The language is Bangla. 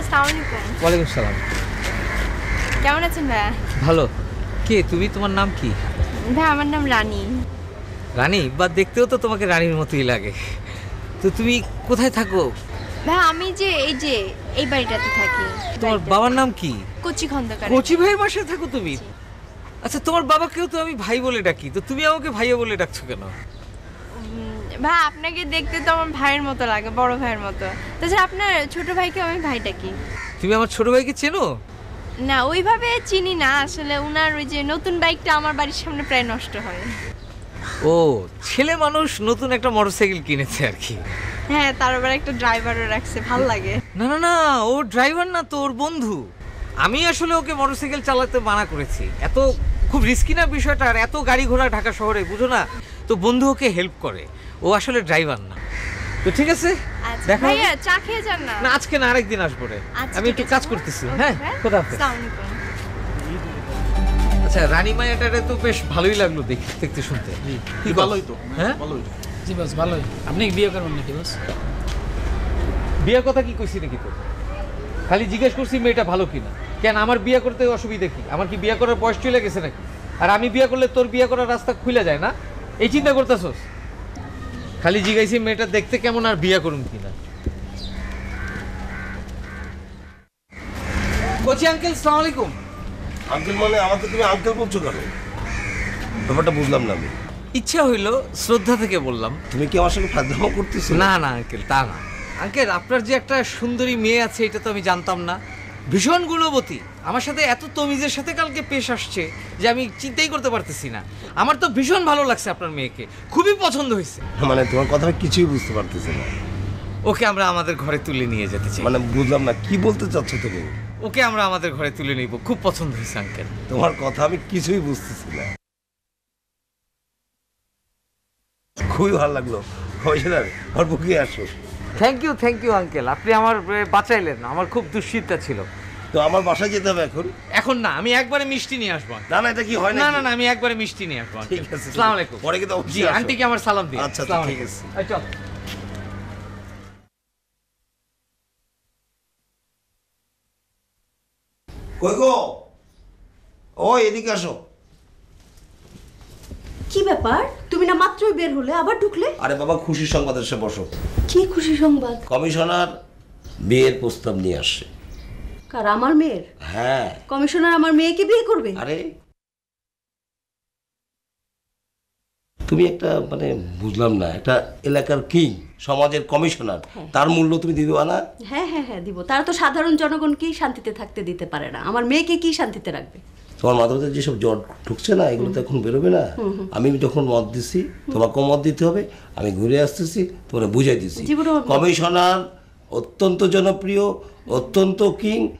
আসসালামু আলাইকুম। ওয়ালাইকুম সালাম। কেমন আছেন ভাইয়া? ভালো। কে তুমি? তোমার নাম কি? ভাইয়া আমার নাম রানী। রানী? বা দেখতেও তো তোমাকে রানীর মতোই লাগে। তো তুমি কোথায় থাকো? ভাইয়া আমি এই বাড়িটাতে থাকি। তোমার বাবার নাম কি? কচি খন্দকার। কচি ভাইয়ের বাসায় থাকো তুমি? আচ্ছা, তোমার বাবাকেও তো আমি ভাই বলে ডাকি, তো তুমি আমাকে ভাইয়া বলে ডাকছো কেন? ভাই আপনাকে দেখতে তো আমার ভাইয়ের মতো লাগে, বড় ভাইয়ের মতো। তাছাড়া আপনার ছোট ভাইকে আমি ভাই ডাকি। তুমি আমার ছোট ভাইকে চেনো? না ওইভাবে চিনি না আসলে। উনার ওই যে নতুন বাইকটা আমার বাড়ির সামনে প্রায় নষ্ট হয়। ও, ছেলে মানুষ নতুন একটা মোটরসাইকেল কিনেছে আর কি। হ্যাঁ, তার আবার একটা ড্রাইভারও রাখছে, ভাল লাগে। না না না, ও ড্রাইভার না তো, ওর বন্ধু। আমি আসলে ওকে মোটরসাইকেল চালাতে মানা করেছি। এত খুব রিস্কি না বিষয়টা, আর এত গাড়ি ঘোড়া ঢাকা শহরে, বুঝো না? তো বন্ধু ওকে হেল্প করে, ও আসলে ড্রাইভার না। তো ঠিক আছে, আচ্ছা দেখা ভাইয়া চা খেয়ে যান না। না, আজকে না, আরেকদিন আসবো রে। আচ্ছা, আমি ঠিক একটু আছে, কাজ হ্যাঁ? করতেছি। ওকে, হ্যাঁ, হ্যাঁ? খোদা হাফেজ। আসসালামু আলাইকুম। আচ্ছা, রানী মায়াটা তো বেশ ভালোই লাগলো দেখতে শুনতে। কি ভালোই তো। হ্যাঁ, ভালোই। জি বস ভালোই। আপনি কি বিয়ে করবেন নাকি বস? বিয়ের কথা কি কইছি নাকি তো? খালি জিজ্ঞেস করছি মেয়েটা ভালো কিনা। কেন, আমার বিয়ে করতে অসুবিধা কি? আমার কি বিয়ে করার বয়স চলে গেছে নাকি? আর আমি বিয়ে করলে তোর বিয়ে করার রাস্তা খুলে যায় না? এই চিন্তা করতেছস? খালি জিজ্ঞাসি মেয়েটা দেখতে কেমন আর বিয়ে করুন কিনা। কোচি আঙ্কেল, আসসালামু আলাইকুম। আঙ্কেল মানে আমাকে তুমি আঙ্কেল বলছো কেন? ব্যাপারটা বুঝলাম না আমি। ইচ্ছা হইলো, শ্রদ্ধা থেকে বললাম। তুমি কি আমার সঙ্গে ফাজলামো করতেছো? না না আঙ্কেল, তা না। আঙ্কেল, আপনার যে একটা সুন্দরী মেয়ে আছে এটা তো আমি জানতাম না। ভীষণ গুণবতী, আমার সাথে এত তমিজের সাথে কালকে পেশ আসছে যে আমি চিন্তাই করতে পারতেছি না। আমার তো ভীষণ ভালো লাগছে আপনার মেয়েকে, খুবই পছন্দ হয়েছে। মানে তোমার কথা আমি কিছুই বুঝতে পারতেছি না। ওকে আমরা আমাদের ঘরে তুলে নিয়ে যেতে চাই। মানে বুঝলাম না কি বলতে চাচ্ছ তুমি? ওকে আমরা আমাদের ঘরে তুলে নিব, খুব পছন্দ হয়েছে আঙ্কেল। তোমার কথা আমি কিছুই বুঝতেছি না। খুবই ভালো লাগলো। কমিশনার, আমার বুকে আসো। থ্যাংক ইউ আঙ্কেল, আপনি আমার বাঁচাইলেন। আমার খুব দুশ্চিন্তা ছিল। তো আমার বাসায় যেতে হবে এখন? এখন না, আমি একবারে মিষ্টি নিয়ে আসবো। না না, এটা কি হয় না না? না না, আমি একবারে মিষ্টি নিয়ে আসবো। ঠিক আছে, আসসালামু আলাইকুম। পরে কিন্তু জি, অবশ্যই আসো। আন্টিকে আমার সালাম দিন। আচ্ছা, আসসালামু ঠিক আলাইকুম। আছে। এই চল। কই গো, ও এদিকে আসো। কি ব্যাপার? তুমি না মাত্রই বের হলে, আবার ঢুকলে? আরে বাবা, খুশির সংবাদ এসে বসো। কি খুশি সংবাদ? কমিশনার বিয়ের প্রস্তাব নিয়ে আসছে। কার? আমার মেয়ের? হ্যাঁ। কমিশনার আমার মেয়েকে বিয়ে করবে? আরে তুমি একটা মানে বুঝলাম না, একটা এলাকার কিং, সমাজের কমিশনার, তার মূল্য তুমি দিবে না? হ্যাঁ হ্যাঁ হ্যাঁ দিব। তারা তো সাধারণ জনগণকেই শান্তিতে থাকতে দিতে পারে না, আমার মেয়েকে কি শান্তিতে রাখবে? তোমার মাথার মধ্যে যেসব জ্বর ঢুকছে না, এগুলো তো এখন বেরোবে না। আমি যখন মত দিছি, তোমাকেও মত দিতে হবে। আমি ঘুরে আসতেছি, তোমরা বুঝাই দিছি। জীবনেও- কমিশনার অত্যন্ত জনপ্রিয়, অত্যন্ত কিং।